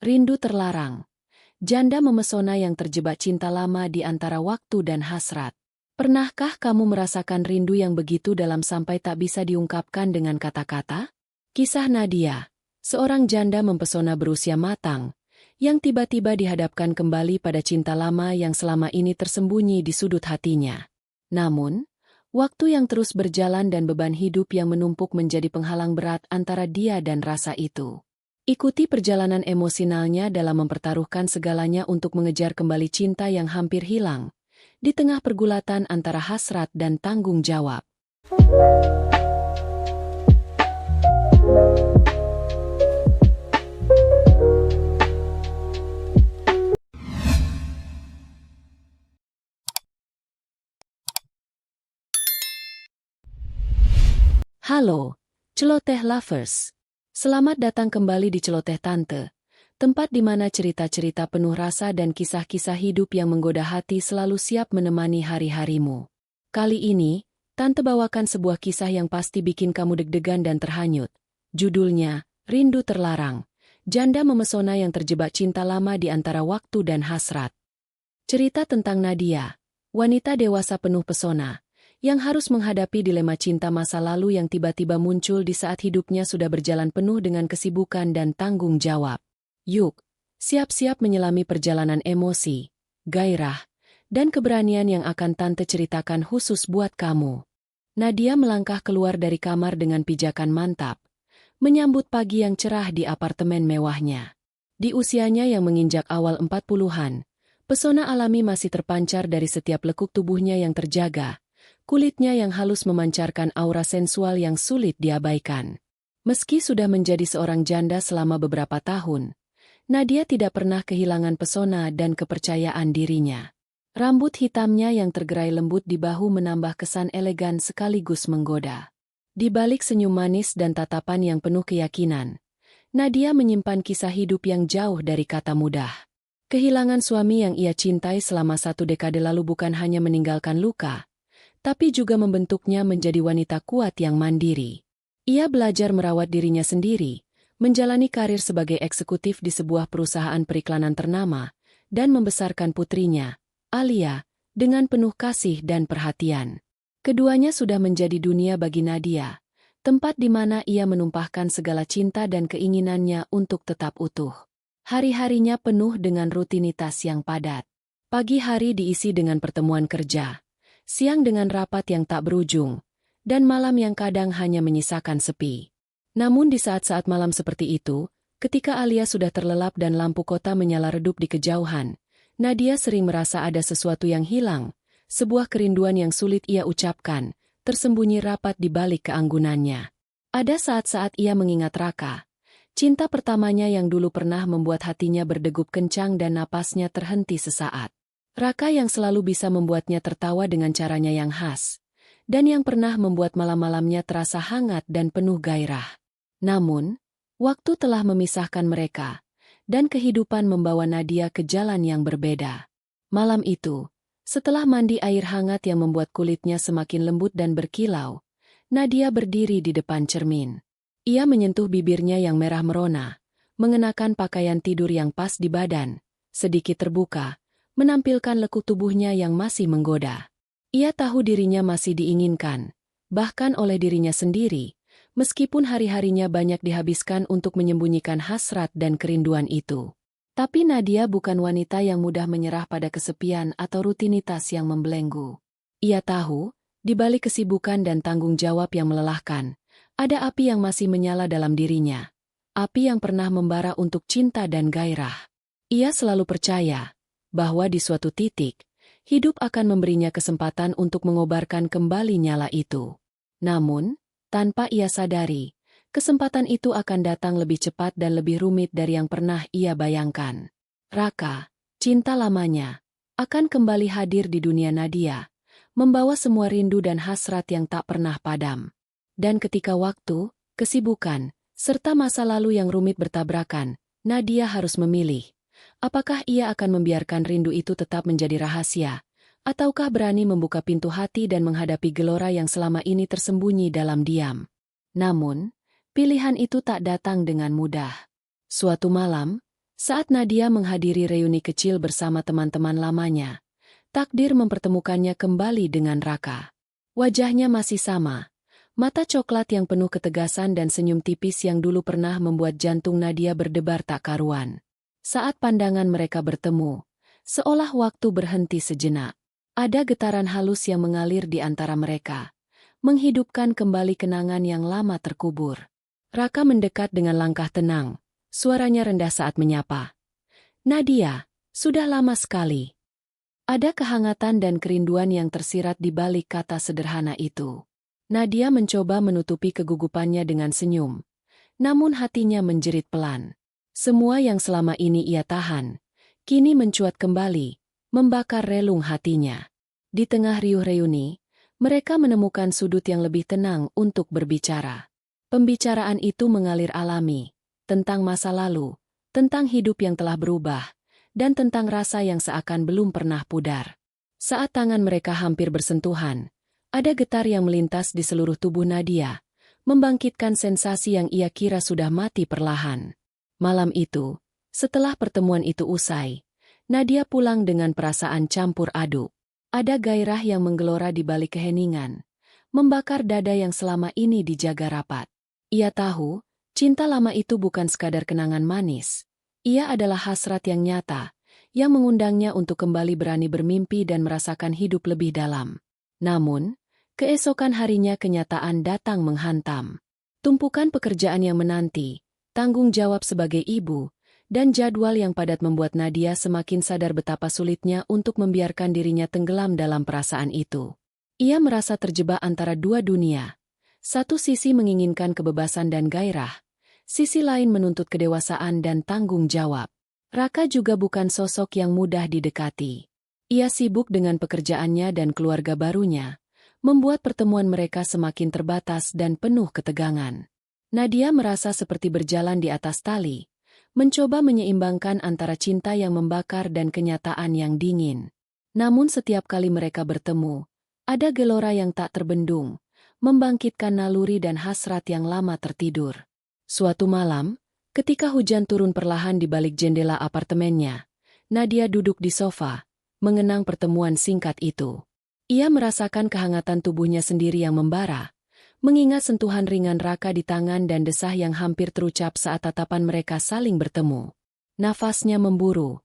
Rindu terlarang. Janda memesona yang terjebak cinta lama di antara waktu dan hasrat. Pernahkah kamu merasakan rindu yang begitu dalam sampai tak bisa diungkapkan dengan kata-kata? Kisah Nadia, seorang janda mempesona berusia matang, yang tiba-tiba dihadapkan kembali pada cinta lama yang selama ini tersembunyi di sudut hatinya. Namun, waktu yang terus berjalan dan beban hidup yang menumpuk menjadi penghalang berat antara dia dan rasa itu. Ikuti perjalanan emosionalnya dalam mempertaruhkan segalanya untuk mengejar kembali cinta yang hampir hilang, di tengah pergulatan antara hasrat dan tanggung jawab. Halo, Celoteh Lovers. Selamat datang kembali di Celoteh Tante, tempat di mana cerita-cerita penuh rasa dan kisah-kisah hidup yang menggoda hati selalu siap menemani hari-harimu. Kali ini, Tante bawakan sebuah kisah yang pasti bikin kamu deg-degan dan terhanyut. Judulnya, Rindu Terlarang. Janda memesona yang terjebak cinta lama di antara waktu dan hasrat. Cerita tentang Nadia, wanita dewasa penuh pesona, yang harus menghadapi dilema cinta masa lalu yang tiba-tiba muncul di saat hidupnya sudah berjalan penuh dengan kesibukan dan tanggung jawab. Yuk, siap-siap menyelami perjalanan emosi, gairah, dan keberanian yang akan Tante ceritakan khusus buat kamu. Nadia melangkah keluar dari kamar dengan pijakan mantap, menyambut pagi yang cerah di apartemen mewahnya. Di usianya yang menginjak awal 40-an, pesona alami masih terpancar dari setiap lekuk tubuhnya yang terjaga, kulitnya yang halus memancarkan aura sensual yang sulit diabaikan. Meski sudah menjadi seorang janda selama beberapa tahun, Nadia tidak pernah kehilangan pesona dan kepercayaan dirinya. Rambut hitamnya yang tergerai lembut di bahu menambah kesan elegan sekaligus menggoda. Di balik senyum manis dan tatapan yang penuh keyakinan, Nadia menyimpan kisah hidup yang jauh dari kata mudah. Kehilangan suami yang ia cintai selama 1 dekade lalu bukan hanya meninggalkan luka, tapi juga membentuknya menjadi wanita kuat yang mandiri. Ia belajar merawat dirinya sendiri, menjalani karir sebagai eksekutif di sebuah perusahaan periklanan ternama, dan membesarkan putrinya, Alia, dengan penuh kasih dan perhatian. Keduanya sudah menjadi dunia bagi Nadia, tempat di mana ia menumpahkan segala cinta dan keinginannya untuk tetap utuh. Hari-harinya penuh dengan rutinitas yang padat. Pagi hari diisi dengan pertemuan kerja, siang dengan rapat yang tak berujung, dan malam yang kadang hanya menyisakan sepi. Namun di saat-saat malam seperti itu, ketika Alia sudah terlelap dan lampu kota menyala redup di kejauhan, Nadia sering merasa ada sesuatu yang hilang, sebuah kerinduan yang sulit ia ucapkan, tersembunyi rapat di balik keanggunannya. Ada saat-saat ia mengingat Raka, cinta pertamanya yang dulu pernah membuat hatinya berdegup kencang dan napasnya terhenti sesaat. Raka yang selalu bisa membuatnya tertawa dengan caranya yang khas, dan yang pernah membuat malam-malamnya terasa hangat dan penuh gairah. Namun, waktu telah memisahkan mereka, dan kehidupan membawa Nadia ke jalan yang berbeda. Malam itu, setelah mandi air hangat yang membuat kulitnya semakin lembut dan berkilau, Nadia berdiri di depan cermin. Ia menyentuh bibirnya yang merah merona, mengenakan pakaian tidur yang pas di badan, sedikit terbuka, menampilkan lekuk tubuhnya yang masih menggoda. Ia tahu dirinya masih diinginkan, bahkan oleh dirinya sendiri, meskipun hari-harinya banyak dihabiskan untuk menyembunyikan hasrat dan kerinduan itu. Tapi Nadia bukan wanita yang mudah menyerah pada kesepian atau rutinitas yang membelenggu. Ia tahu, di balik kesibukan dan tanggung jawab yang melelahkan, ada api yang masih menyala dalam dirinya, api yang pernah membara untuk cinta dan gairah. Ia selalu percaya bahwa di suatu titik, hidup akan memberinya kesempatan untuk mengobarkan kembali nyala itu. Namun, tanpa ia sadari, kesempatan itu akan datang lebih cepat dan lebih rumit dari yang pernah ia bayangkan. Raka, cinta lamanya, akan kembali hadir di dunia Nadia, membawa semua rindu dan hasrat yang tak pernah padam. Dan ketika waktu, kesibukan, serta masa lalu yang rumit bertabrakan, Nadia harus memilih. Apakah ia akan membiarkan rindu itu tetap menjadi rahasia, ataukah berani membuka pintu hati dan menghadapi gelora yang selama ini tersembunyi dalam diam? Namun, pilihan itu tak datang dengan mudah. Suatu malam, Saat Nadia menghadiri reuni kecil bersama teman-teman lamanya, takdir mempertemukannya kembali dengan Raka. Wajahnya masih sama, mata coklat yang penuh ketegasan dan senyum tipis yang dulu pernah membuat jantung Nadia berdebar tak karuan. Saat pandangan mereka bertemu, seolah waktu berhenti sejenak. Ada getaran halus yang mengalir di antara mereka, menghidupkan kembali kenangan yang lama terkubur. Raka mendekat dengan langkah tenang, suaranya rendah saat menyapa. "Nadia, sudah lama sekali." Ada kehangatan dan kerinduan yang tersirat di balik kata sederhana itu. Nadia mencoba menutupi kegugupannya dengan senyum, namun hatinya menjerit pelan. Semua yang selama ini ia tahan, kini mencuat kembali, membakar relung hatinya. Di tengah riuh reuni, mereka menemukan sudut yang lebih tenang untuk berbicara. Pembicaraan itu mengalir alami, tentang masa lalu, tentang hidup yang telah berubah, dan tentang rasa yang seakan belum pernah pudar. Saat tangan mereka hampir bersentuhan, ada getar yang melintas di seluruh tubuh Nadia, membangkitkan sensasi yang ia kira sudah mati perlahan. Malam itu, setelah pertemuan itu usai, Nadia pulang dengan perasaan campur aduk. Ada gairah yang menggelora di balik keheningan, membakar dada yang selama ini dijaga rapat. Ia tahu, cinta lama itu bukan sekadar kenangan manis. Ia adalah hasrat yang nyata, yang mengundangnya untuk kembali berani bermimpi dan merasakan hidup lebih dalam. Namun, keesokan harinya kenyataan datang menghantam. Tumpukan pekerjaan yang menanti, tanggung jawab sebagai ibu, dan jadwal yang padat membuat Nadia semakin sadar betapa sulitnya untuk membiarkan dirinya tenggelam dalam perasaan itu. Ia merasa terjebak antara dua dunia. Satu sisi menginginkan kebebasan dan gairah, sisi lain menuntut kedewasaan dan tanggung jawab. Raka juga bukan sosok yang mudah didekati. Ia sibuk dengan pekerjaannya dan keluarga barunya, membuat pertemuan mereka semakin terbatas dan penuh ketegangan. Nadia merasa seperti berjalan di atas tali, mencoba menyeimbangkan antara cinta yang membakar dan kenyataan yang dingin. Namun setiap kali mereka bertemu, ada gelora yang tak terbendung, membangkitkan naluri dan hasrat yang lama tertidur. Suatu malam, ketika hujan turun perlahan di balik jendela apartemennya, Nadia duduk di sofa, mengenang pertemuan singkat itu. Ia merasakan kehangatan tubuhnya sendiri yang membara, mengingat sentuhan ringan Raka di tangan dan desah yang hampir terucap saat tatapan mereka saling bertemu. Nafasnya memburu,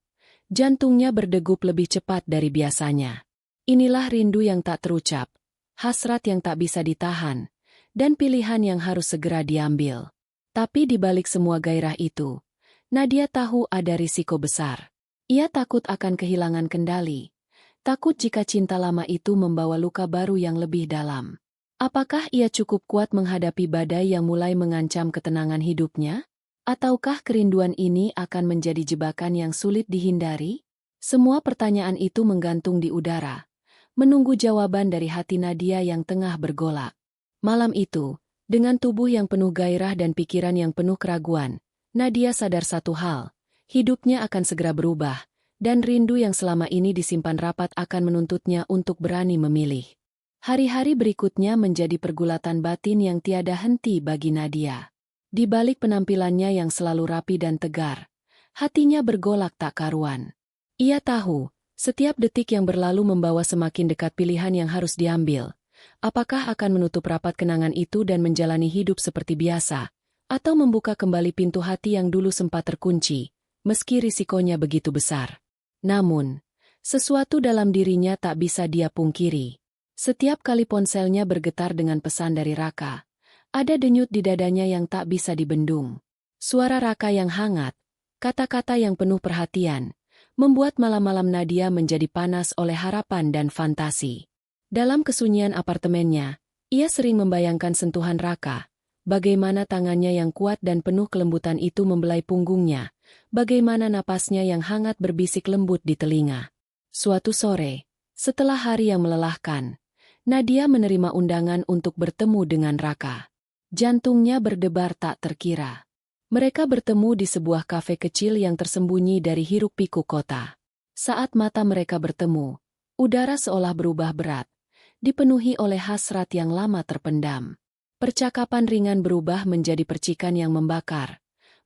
jantungnya berdegup lebih cepat dari biasanya. Inilah rindu yang tak terucap, hasrat yang tak bisa ditahan, dan pilihan yang harus segera diambil. Tapi di balik semua gairah itu, Nadia tahu ada risiko besar. Ia takut akan kehilangan kendali, takut jika cinta lama itu membawa luka baru yang lebih dalam. Apakah ia cukup kuat menghadapi badai yang mulai mengancam ketenangan hidupnya? Ataukah kerinduan ini akan menjadi jebakan yang sulit dihindari? Semua pertanyaan itu menggantung di udara, menunggu jawaban dari hati Nadia yang tengah bergolak. Malam itu, dengan tubuh yang penuh gairah dan pikiran yang penuh keraguan, Nadia sadar satu hal, hidupnya akan segera berubah, dan rindu yang selama ini disimpan rapat akan menuntutnya untuk berani memilih. Hari-hari berikutnya menjadi pergulatan batin yang tiada henti bagi Nadia. Di balik penampilannya yang selalu rapi dan tegar, hatinya bergolak tak karuan. Ia tahu, setiap detik yang berlalu membawa semakin dekat pilihan yang harus diambil. Apakah akan menutup rapat kenangan itu dan menjalani hidup seperti biasa, atau membuka kembali pintu hati yang dulu sempat terkunci, meski risikonya begitu besar. Namun, sesuatu dalam dirinya tak bisa dia pungkiri. Setiap kali ponselnya bergetar dengan pesan dari Raka, ada denyut di dadanya yang tak bisa dibendung. Suara Raka yang hangat, kata-kata yang penuh perhatian, membuat malam-malam Nadia menjadi panas oleh harapan dan fantasi. Dalam kesunyian apartemennya, ia sering membayangkan sentuhan Raka, bagaimana tangannya yang kuat dan penuh kelembutan itu membelai punggungnya, bagaimana napasnya yang hangat berbisik lembut di telinga. Suatu sore, setelah hari yang melelahkan, Nadia menerima undangan untuk bertemu dengan Raka. Jantungnya berdebar tak terkira. Mereka bertemu di sebuah kafe kecil yang tersembunyi dari hiruk-pikuk kota. Saat mata mereka bertemu, udara seolah berubah berat, dipenuhi oleh hasrat yang lama terpendam. Percakapan ringan berubah menjadi percikan yang membakar,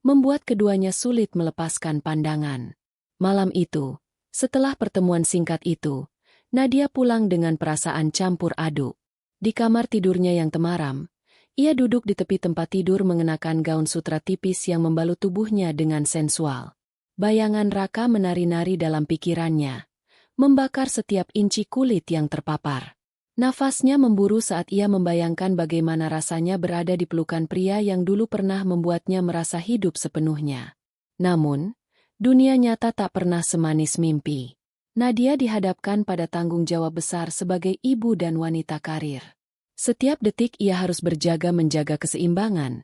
membuat keduanya sulit melepaskan pandangan. Malam itu, setelah pertemuan singkat itu, Nadia pulang dengan perasaan campur aduk. Di kamar tidurnya yang temaram, ia duduk di tepi tempat tidur mengenakan gaun sutra tipis yang membalut tubuhnya dengan sensual. Bayangan Raka menari-nari dalam pikirannya, membakar setiap inci kulit yang terpapar. Nafasnya memburu saat ia membayangkan bagaimana rasanya berada di pelukan pria yang dulu pernah membuatnya merasa hidup sepenuhnya. Namun, dunia nyata tak pernah semanis mimpi. Nadia dihadapkan pada tanggung jawab besar sebagai ibu dan wanita karir. Setiap detik ia harus berjaga menjaga keseimbangan,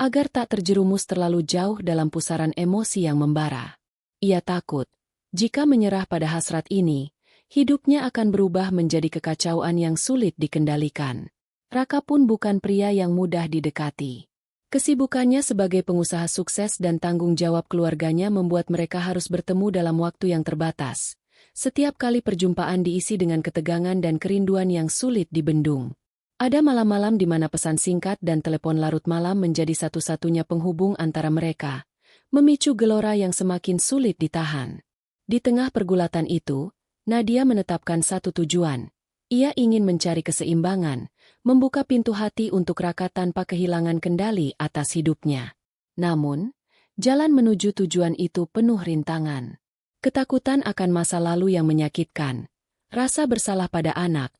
agar tak terjerumus terlalu jauh dalam pusaran emosi yang membara. Ia takut, jika menyerah pada hasrat ini, hidupnya akan berubah menjadi kekacauan yang sulit dikendalikan. Raka pun bukan pria yang mudah didekati. Kesibukannya sebagai pengusaha sukses dan tanggung jawab keluarganya membuat mereka harus bertemu dalam waktu yang terbatas. Setiap kali perjumpaan diisi dengan ketegangan dan kerinduan yang sulit dibendung. Ada malam-malam di mana pesan singkat dan telepon larut malam menjadi satu-satunya penghubung antara mereka, memicu gelora yang semakin sulit ditahan. Di tengah pergulatan itu, Nadia menetapkan satu tujuan. Ia ingin mencari keseimbangan, membuka pintu hati untuk Raka tanpa kehilangan kendali atas hidupnya. Namun, jalan menuju tujuan itu penuh rintangan. Ketakutan akan masa lalu yang menyakitkan, rasa bersalah pada anak,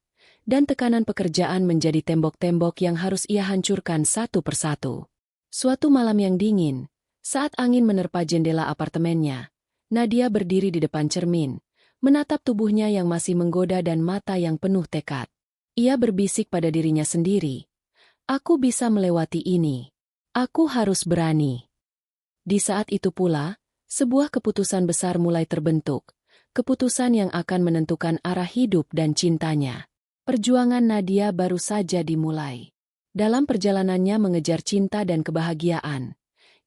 dan tekanan pekerjaan menjadi tembok-tembok yang harus ia hancurkan satu persatu. Suatu malam yang dingin, saat angin menerpa jendela apartemennya, Nadia berdiri di depan cermin, menatap tubuhnya yang masih menggoda dan mata yang penuh tekad. Ia berbisik pada dirinya sendiri, "Aku bisa melewati ini. Aku harus berani." Di saat itu pula, sebuah keputusan besar mulai terbentuk, keputusan yang akan menentukan arah hidup dan cintanya. Perjuangan Nadia baru saja dimulai. Dalam perjalanannya mengejar cinta dan kebahagiaan,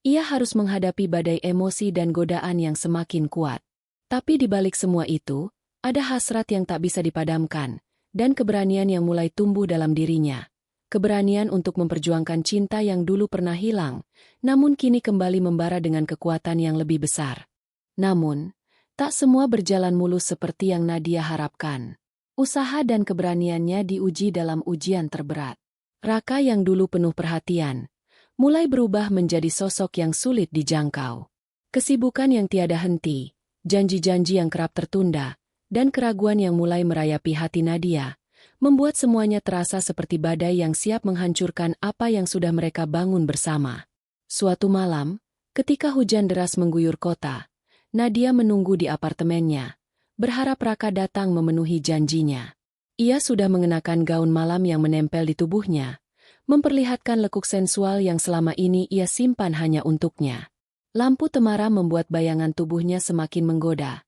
ia harus menghadapi badai emosi dan godaan yang semakin kuat. Tapi di balik semua itu, ada hasrat yang tak bisa dipadamkan, dan keberanian yang mulai tumbuh dalam dirinya. Keberanian untuk memperjuangkan cinta yang dulu pernah hilang, namun kini kembali membara dengan kekuatan yang lebih besar. Namun, tak semua berjalan mulus seperti yang Nadia harapkan. Usaha dan keberaniannya diuji dalam ujian terberat. Raka yang dulu penuh perhatian, mulai berubah menjadi sosok yang sulit dijangkau. Kesibukan yang tiada henti, janji-janji yang kerap tertunda, dan keraguan yang mulai merayapi hati Nadia, membuat semuanya terasa seperti badai yang siap menghancurkan apa yang sudah mereka bangun bersama. Suatu malam, ketika hujan deras mengguyur kota, Nadia menunggu di apartemennya, berharap Raka datang memenuhi janjinya. Ia sudah mengenakan gaun malam yang menempel di tubuhnya, memperlihatkan lekuk sensual yang selama ini ia simpan hanya untuknya. Lampu temaram membuat bayangan tubuhnya semakin menggoda.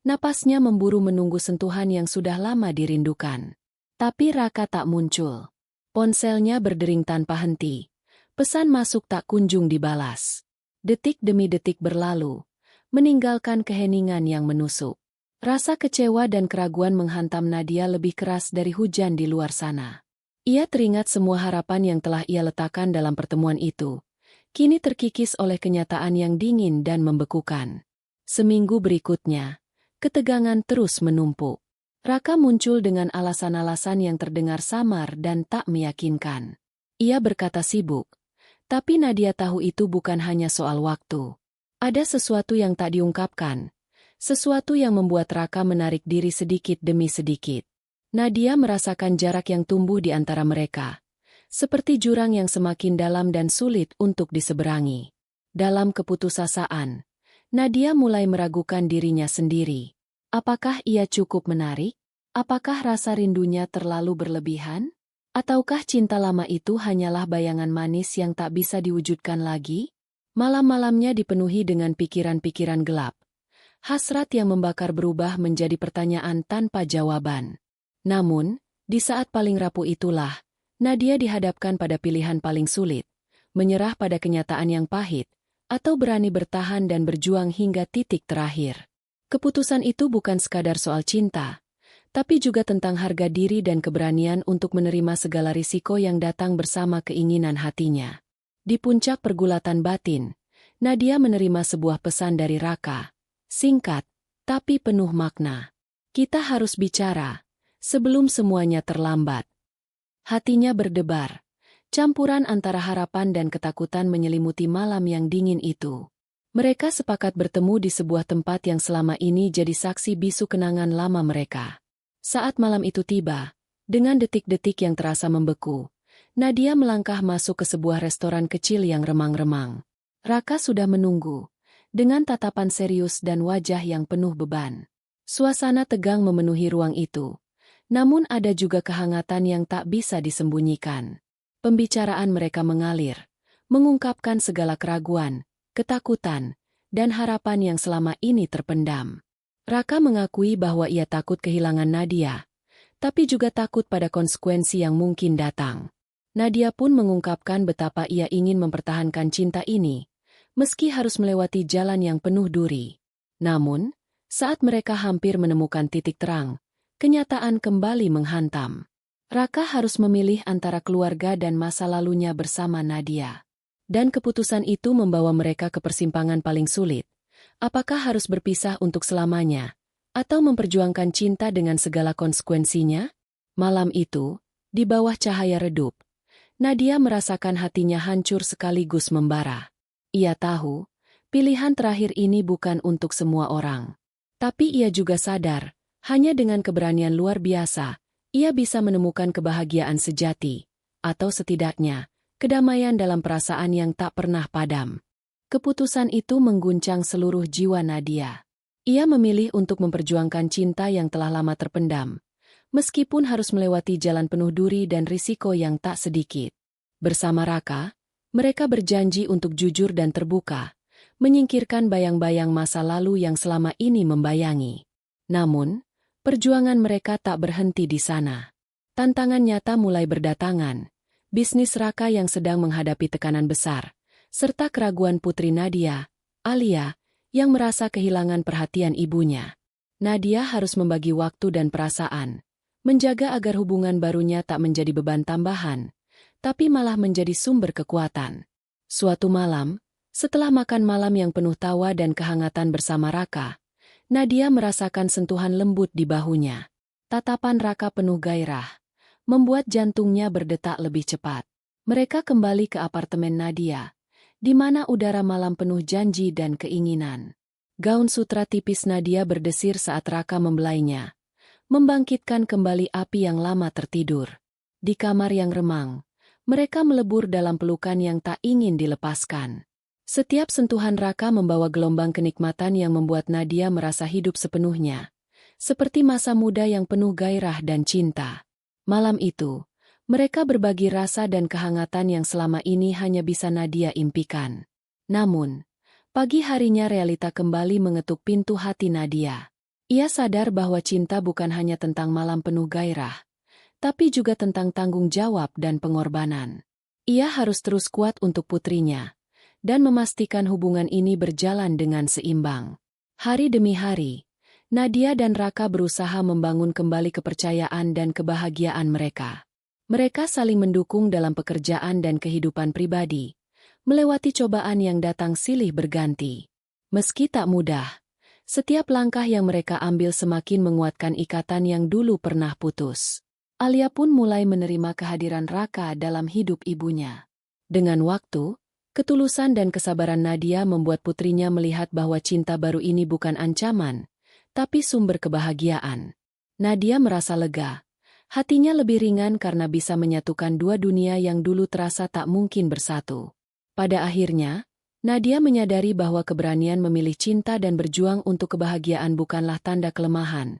Napasnya memburu menunggu sentuhan yang sudah lama dirindukan. Tapi Raka tak muncul. Ponselnya berdering tanpa henti. Pesan masuk tak kunjung dibalas. Detik demi detik berlalu, meninggalkan keheningan yang menusuk. Rasa kecewa dan keraguan menghantam Nadia lebih keras dari hujan di luar sana. Ia teringat semua harapan yang telah ia letakkan dalam pertemuan itu, kini terkikis oleh kenyataan yang dingin dan membekukan. Seminggu berikutnya, ketegangan terus menumpuk. Raka muncul dengan alasan-alasan yang terdengar samar dan tak meyakinkan. Ia berkata sibuk, tapi Nadia tahu itu bukan hanya soal waktu. Ada sesuatu yang tak diungkapkan. Sesuatu yang membuat Raka menarik diri sedikit demi sedikit. Nadia merasakan jarak yang tumbuh di antara mereka, seperti jurang yang semakin dalam dan sulit untuk diseberangi. Dalam keputusasaan, Nadia mulai meragukan dirinya sendiri. Apakah ia cukup menarik? Apakah rasa rindunya terlalu berlebihan? Ataukah cinta lama itu hanyalah bayangan manis yang tak bisa diwujudkan lagi? Malam-malamnya dipenuhi dengan pikiran-pikiran gelap. Hasrat yang membakar berubah menjadi pertanyaan tanpa jawaban. Namun, di saat paling rapuh itulah, Nadia dihadapkan pada pilihan paling sulit, menyerah pada kenyataan yang pahit, atau berani bertahan dan berjuang hingga titik terakhir. Keputusan itu bukan sekadar soal cinta, tapi juga tentang harga diri dan keberanian untuk menerima segala risiko yang datang bersama keinginan hatinya. Di puncak pergulatan batin, Nadia menerima sebuah pesan dari Raka. Singkat, tapi penuh makna. Kita harus bicara, sebelum semuanya terlambat. Hatinya berdebar. Campuran antara harapan dan ketakutan menyelimuti malam yang dingin itu. Mereka sepakat bertemu di sebuah tempat yang selama ini jadi saksi bisu kenangan lama mereka. Saat malam itu tiba, dengan detik-detik yang terasa membeku, Nadia melangkah masuk ke sebuah restoran kecil yang remang-remang. Raka sudah menunggu, dengan tatapan serius dan wajah yang penuh beban. Suasana tegang memenuhi ruang itu, namun ada juga kehangatan yang tak bisa disembunyikan. Pembicaraan mereka mengalir, mengungkapkan segala keraguan, ketakutan, dan harapan yang selama ini terpendam. Raka mengakui bahwa ia takut kehilangan Nadia, tapi juga takut pada konsekuensi yang mungkin datang. Nadia pun mengungkapkan betapa ia ingin mempertahankan cinta ini, meski harus melewati jalan yang penuh duri. Namun, saat mereka hampir menemukan titik terang, kenyataan kembali menghantam. Raka harus memilih antara keluarga dan masa lalunya bersama Nadia. Dan keputusan itu membawa mereka ke persimpangan paling sulit. Apakah harus berpisah untuk selamanya, atau memperjuangkan cinta dengan segala konsekuensinya? Malam itu, di bawah cahaya redup, Nadia merasakan hatinya hancur sekaligus membara. Ia tahu, pilihan terakhir ini bukan untuk semua orang. Tapi ia juga sadar, hanya dengan keberanian luar biasa, ia bisa menemukan kebahagiaan sejati, atau setidaknya, kedamaian dalam perasaan yang tak pernah padam. Keputusan itu mengguncang seluruh jiwa Nadia. Ia memilih untuk memperjuangkan cinta yang telah lama terpendam, meskipun harus melewati jalan penuh duri dan risiko yang tak sedikit. Bersama Raka, mereka berjanji untuk jujur dan terbuka, menyingkirkan bayang-bayang masa lalu yang selama ini membayangi. Namun, perjuangan mereka tak berhenti di sana. Tantangan nyata mulai berdatangan. Bisnis Raka yang sedang menghadapi tekanan besar, serta keraguan putri Nadia, Alia, yang merasa kehilangan perhatian ibunya. Nadia harus membagi waktu dan perasaan, menjaga agar hubungan barunya tak menjadi beban tambahan, tapi malah menjadi sumber kekuatan. Suatu malam, setelah makan malam yang penuh tawa dan kehangatan bersama Raka, Nadia merasakan sentuhan lembut di bahunya. Tatapan Raka penuh gairah, membuat jantungnya berdetak lebih cepat. Mereka kembali ke apartemen Nadia, di mana udara malam penuh janji dan keinginan. Gaun sutra tipis Nadia berdesir saat Raka membelainya, membangkitkan kembali api yang lama tertidur. Di kamar yang remang, mereka melebur dalam pelukan yang tak ingin dilepaskan. Setiap sentuhan Raka membawa gelombang kenikmatan yang membuat Nadia merasa hidup sepenuhnya, seperti masa muda yang penuh gairah dan cinta. Malam itu, mereka berbagi rasa dan kehangatan yang selama ini hanya bisa Nadia impikan. Namun, pagi harinya realita kembali mengetuk pintu hati Nadia. Ia sadar bahwa cinta bukan hanya tentang malam penuh gairah, tapi juga tentang tanggung jawab dan pengorbanan. Ia harus terus kuat untuk putrinya, dan memastikan hubungan ini berjalan dengan seimbang. Hari demi hari, Nadia dan Raka berusaha membangun kembali kepercayaan dan kebahagiaan mereka. Mereka saling mendukung dalam pekerjaan dan kehidupan pribadi, melewati cobaan yang datang silih berganti. Meski tak mudah, setiap langkah yang mereka ambil semakin menguatkan ikatan yang dulu pernah putus. Alia pun mulai menerima kehadiran Raka dalam hidup ibunya. Dengan waktu, ketulusan dan kesabaran Nadia membuat putrinya melihat bahwa cinta baru ini bukan ancaman, tapi sumber kebahagiaan. Nadia merasa lega. Hatinya lebih ringan karena bisa menyatukan dua dunia yang dulu terasa tak mungkin bersatu. Pada akhirnya, Nadia menyadari bahwa keberanian memilih cinta dan berjuang untuk kebahagiaan bukanlah tanda kelemahan,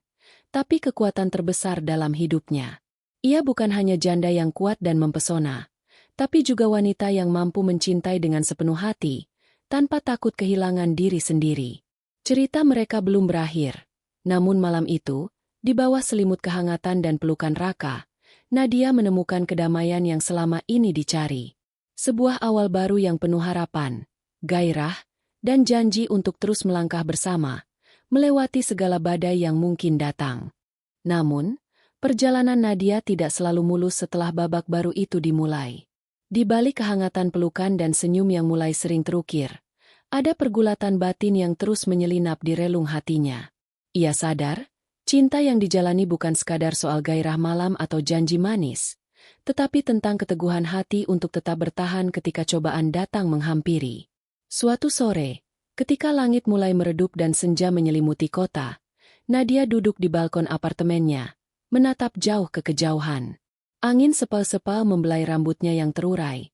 tapi kekuatan terbesar dalam hidupnya. Ia bukan hanya janda yang kuat dan mempesona, tapi juga wanita yang mampu mencintai dengan sepenuh hati, tanpa takut kehilangan diri sendiri. Cerita mereka belum berakhir. Namun malam itu, di bawah selimut kehangatan dan pelukan Raka, Nadia menemukan kedamaian yang selama ini dicari. Sebuah awal baru yang penuh harapan, gairah, dan janji untuk terus melangkah bersama, melewati segala badai yang mungkin datang. Namun, perjalanan Nadia tidak selalu mulus setelah babak baru itu dimulai. Di balik kehangatan pelukan dan senyum yang mulai sering terukir, Ada pergulatan batin yang terus menyelinap di relung hatinya. Ia sadar, cinta yang dijalani bukan sekadar soal gairah malam atau janji manis, tetapi tentang keteguhan hati untuk tetap bertahan ketika cobaan datang menghampiri. Suatu sore, ketika langit mulai meredup dan senja menyelimuti kota, Nadia duduk di balkon apartemennya, menatap jauh ke kejauhan. Angin sepal-sepal membelai rambutnya yang terurai,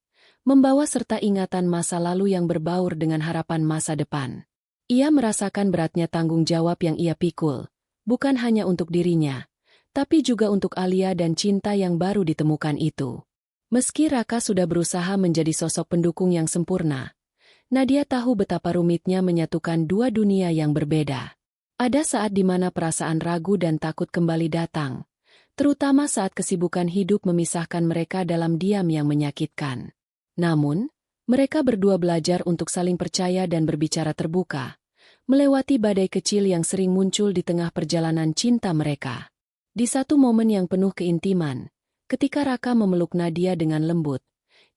membawa serta ingatan masa lalu yang berbaur dengan harapan masa depan. Ia merasakan beratnya tanggung jawab yang ia pikul, bukan hanya untuk dirinya, tapi juga untuk Alia dan cinta yang baru ditemukan itu. Meski Raka sudah berusaha menjadi sosok pendukung yang sempurna, Nadia tahu betapa rumitnya menyatukan dua dunia yang berbeda. Ada saat di mana perasaan ragu dan takut kembali datang, terutama saat kesibukan hidup memisahkan mereka dalam diam yang menyakitkan. Namun, mereka berdua belajar untuk saling percaya dan berbicara terbuka, melewati badai kecil yang sering muncul di tengah perjalanan cinta mereka. Di satu momen yang penuh keintiman, ketika Raka memeluk Nadia dengan lembut,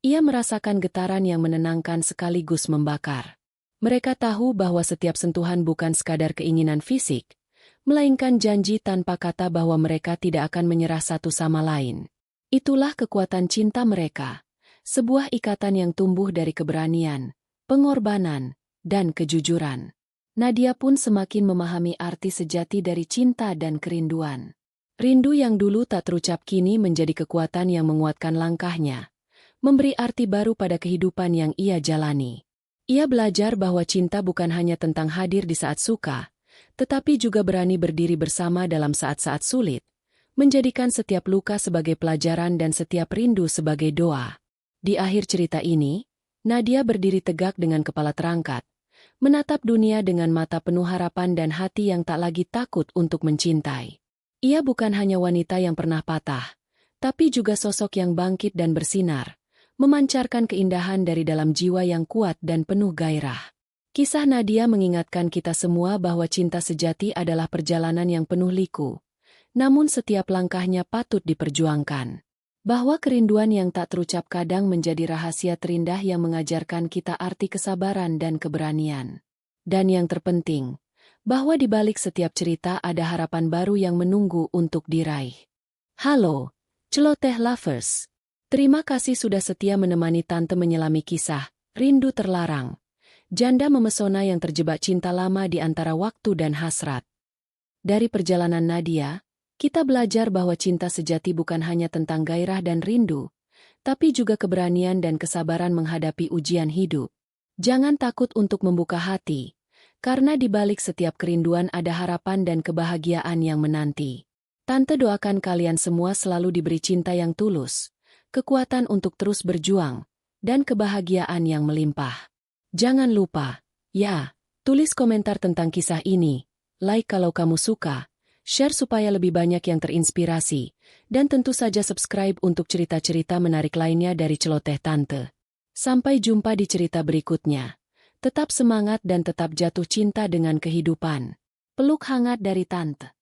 ia merasakan getaran yang menenangkan sekaligus membakar. Mereka tahu bahwa setiap sentuhan bukan sekadar keinginan fisik, melainkan janji tanpa kata bahwa mereka tidak akan menyerah satu sama lain. Itulah kekuatan cinta mereka. Sebuah ikatan yang tumbuh dari keberanian, pengorbanan, dan kejujuran. Nadia pun semakin memahami arti sejati dari cinta dan kerinduan. Rindu yang dulu tak terucap kini menjadi kekuatan yang menguatkan langkahnya, memberi arti baru pada kehidupan yang ia jalani. Ia belajar bahwa cinta bukan hanya tentang hadir di saat suka, tetapi juga berani berdiri bersama dalam saat-saat sulit, menjadikan setiap luka sebagai pelajaran dan setiap rindu sebagai doa. Di akhir cerita ini, Nadia berdiri tegak dengan kepala terangkat, menatap dunia dengan mata penuh harapan dan hati yang tak lagi takut untuk mencintai. Ia bukan hanya wanita yang pernah patah, tapi juga sosok yang bangkit dan bersinar, memancarkan keindahan dari dalam jiwa yang kuat dan penuh gairah. Kisah Nadia mengingatkan kita semua bahwa cinta sejati adalah perjalanan yang penuh liku, namun setiap langkahnya patut diperjuangkan. Bahwa kerinduan yang tak terucap kadang menjadi rahasia terindah yang mengajarkan kita arti kesabaran dan keberanian. Dan yang terpenting, bahwa di balik setiap cerita ada harapan baru yang menunggu untuk diraih. Halo, Celoteh Lovers. Terima kasih sudah setia menemani Tante menyelami kisah Rindu Terlarang. Janda memesona yang terjebak cinta lama di antara waktu dan hasrat. Dari perjalanan Nadia, kita belajar bahwa cinta sejati bukan hanya tentang gairah dan rindu, tapi juga keberanian dan kesabaran menghadapi ujian hidup. Jangan takut untuk membuka hati, karena di balik setiap kerinduan ada harapan dan kebahagiaan yang menanti. Tante doakan kalian semua selalu diberi cinta yang tulus, kekuatan untuk terus berjuang, dan kebahagiaan yang melimpah. Jangan lupa, tulis komentar tentang kisah ini, like kalau kamu suka, share supaya lebih banyak yang terinspirasi, dan tentu saja subscribe untuk cerita-cerita menarik lainnya dari Celoteh Tante. Sampai jumpa di cerita berikutnya. Tetap semangat dan tetap jatuh cinta dengan kehidupan. Peluk hangat dari Tante.